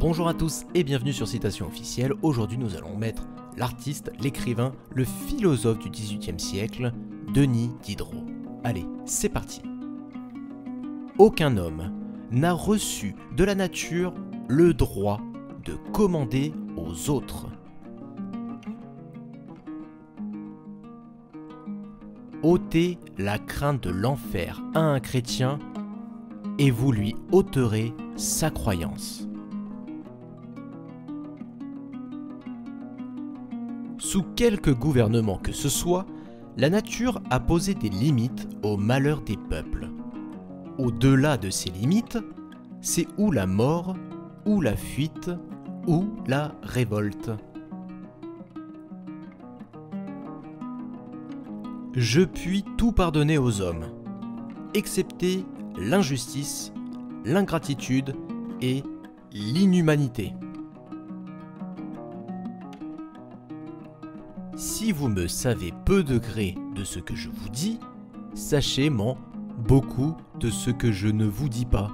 Bonjour à tous et bienvenue sur Citation Officielle. Aujourd'hui nous allons mettre l'artiste, l'écrivain, le philosophe du XVIIIe siècle, Denis Diderot. Allez, c'est parti. Aucun homme n'a reçu de la nature le droit de commander aux autres. Ôtez la crainte de l'enfer à un chrétien et vous lui ôterez sa croyance. Sous quelque gouvernement que ce soit, la nature a posé des limites au malheur des peuples. Au-delà de ces limites, c'est ou la mort, ou la fuite, ou la révolte. Je puis tout pardonner aux hommes, excepté l'injustice, l'ingratitude et l'inhumanité. Si vous me savez peu de gré de ce que je vous dis, sachez-m'en beaucoup de ce que je ne vous dis pas.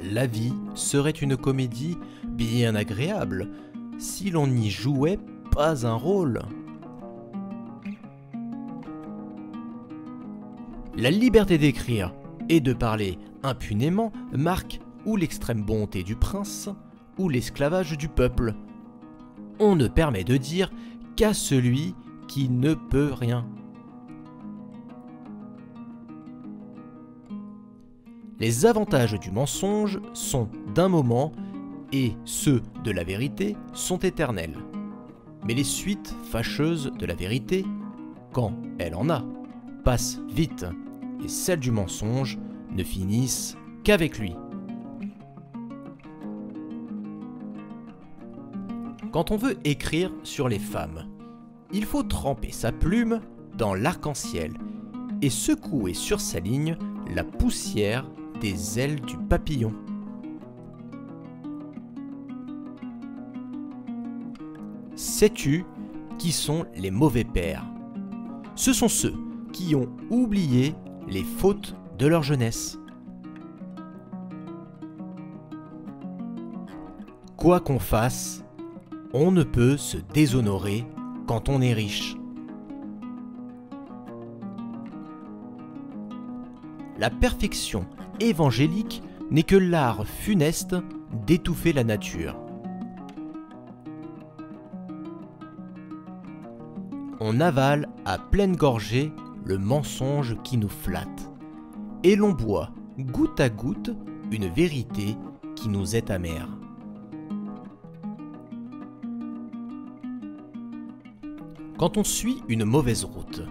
La vie serait une comédie bien agréable si l'on n'y jouait pas un rôle. La liberté d'écrire et de parler impunément marque ou l'extrême bonté du prince ou l'esclavage du peuple. On ne permet de dire qu'à celui qui ne peut rien. Les avantages du mensonge sont d'un moment et ceux de la vérité sont éternels. Mais les suites fâcheuses de la vérité, quand elle en a, passent vite et celles du mensonge ne finissent qu'avec lui. Quand on veut écrire sur les femmes, il faut tremper sa plume dans l'arc-en-ciel et secouer sur sa ligne la poussière des ailes du papillon. Sais-tu qui sont les mauvais pères? Ce sont ceux qui ont oublié les fautes de leur jeunesse. Quoi qu'on fasse, on ne peut se déshonorer quand on est riche. La perfection évangélique n'est que l'art funeste d'étouffer la nature. On avale à pleine gorgée le mensonge qui nous flatte, et l'on boit goutte à goutte une vérité qui nous est amère. Quand on suit une mauvaise route,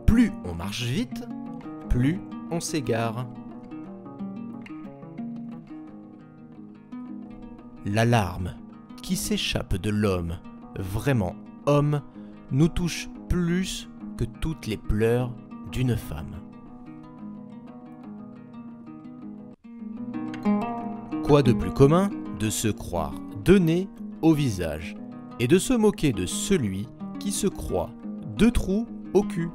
plus on marche vite, plus on s'égare. La larme qui s'échappe de l'homme, vraiment homme, nous touche plus que toutes les pleurs d'une femme. Quoi de plus commun de se croire donné au visage et de se moquer de celui qui se croit deux trous au cul.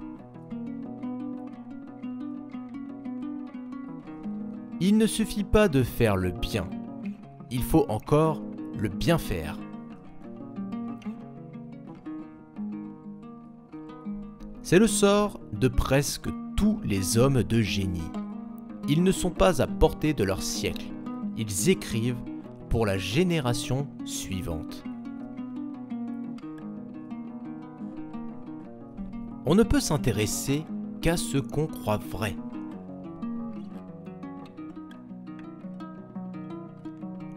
Il ne suffit pas de faire le bien, il faut encore le bien faire. C'est le sort de presque tous les hommes de génie. Ils ne sont pas à portée de leur siècle, ils écrivent pour la génération suivante. On ne peut s'intéresser qu'à ce qu'on croit vrai.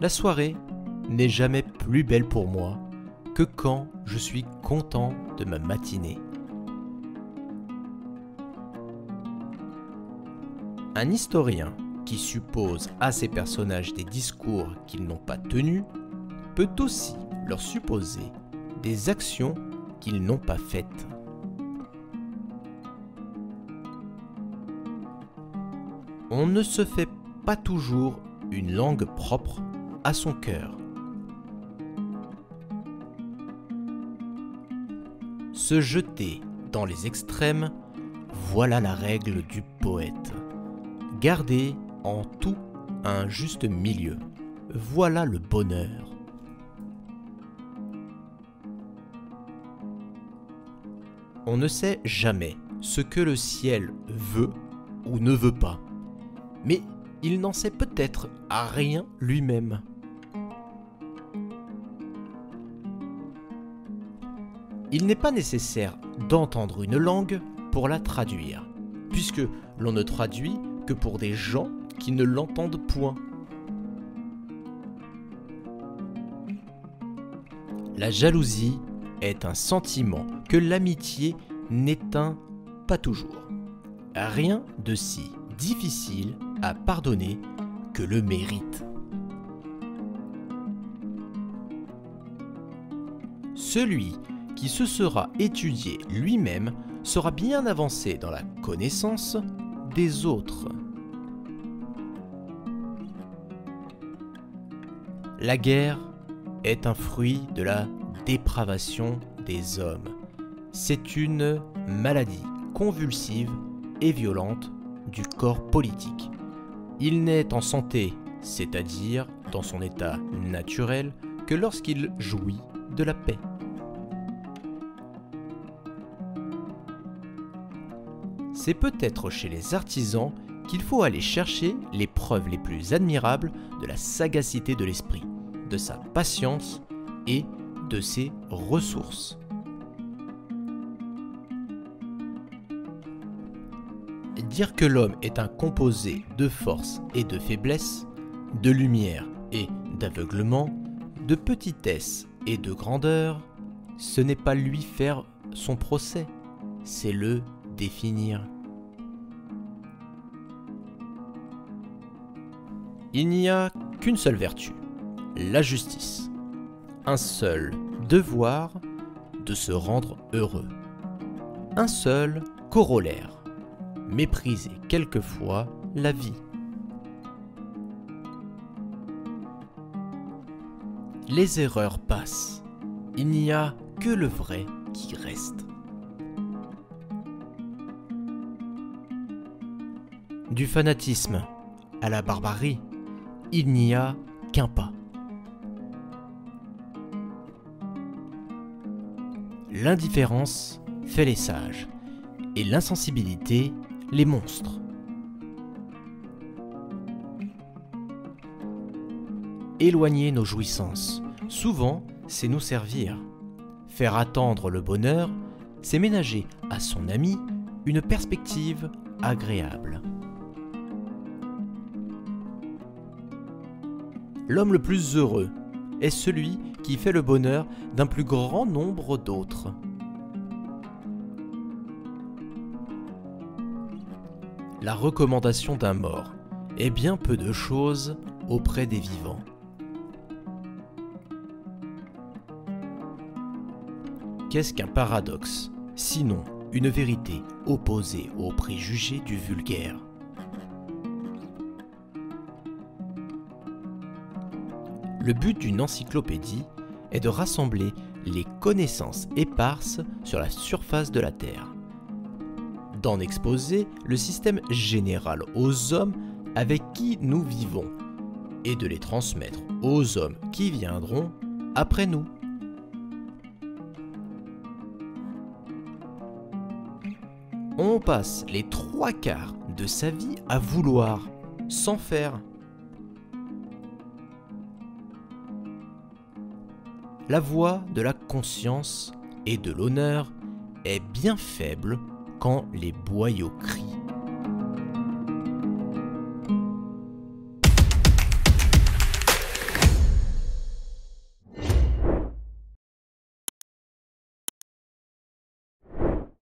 La soirée n'est jamais plus belle pour moi que quand je suis content de ma matinée. Un historien qui suppose à ses personnages des discours qu'ils n'ont pas tenus peut aussi leur supposer des actions qu'ils n'ont pas faites. On ne se fait pas toujours une langue propre à son cœur. Se jeter dans les extrêmes, voilà la règle du poète. Gardez en tout un juste milieu. Voilà le bonheur. On ne sait jamais ce que le ciel veut ou ne veut pas, mais il n'en sait peut-être rien lui-même. Il n'est pas nécessaire d'entendre une langue pour la traduire, puisque l'on ne traduit que pour des gens qui ne l'entendent point. La jalousie est un sentiment que l'amitié n'éteint pas toujours. Rien de si difficile à pardonner que le mérite. Celui qui se sera étudié lui-même sera bien avancé dans la connaissance des autres. La guerre est un fruit de la dépravation des hommes. C'est une maladie convulsive et violente du corps politique. Il n'est en santé, c'est-à-dire dans son état naturel, que lorsqu'il jouit de la paix. C'est peut-être chez les artisans qu'il faut aller chercher les preuves les plus admirables de la sagacité de l'esprit, de sa patience et de ses ressources. Dire que l'homme est un composé de force et de faiblesse, de lumière et d'aveuglement, de petitesse et de grandeur, ce n'est pas lui faire son procès, c'est le définir. Il n'y a qu'une seule vertu, la justice. Un seul devoir de se rendre heureux. Un seul corollaire, mépriser quelquefois la vie. Les erreurs passent, il n'y a que le vrai qui reste. Du fanatisme à la barbarie, il n'y a qu'un pas. L'indifférence fait les sages et l'insensibilité les monstres. Éloigner nos jouissances, souvent, c'est nous servir. Faire attendre le bonheur, c'est ménager à son ami une perspective agréable. L'homme le plus heureux est celui qui fait le bonheur d'un plus grand nombre d'autres. La recommandation d'un mort est bien peu de chose auprès des vivants. Qu'est-ce qu'un paradoxe, sinon une vérité opposée aux préjugés du vulgaire? Le but d'une encyclopédie est de rassembler les connaissances éparses sur la surface de la Terre, d'en exposer le système général aux hommes avec qui nous vivons et de les transmettre aux hommes qui viendront après nous. On passe les 3/4 de sa vie à vouloir, sans faire. La voix de la conscience et de l'honneur est bien faible quand les boyaux crient.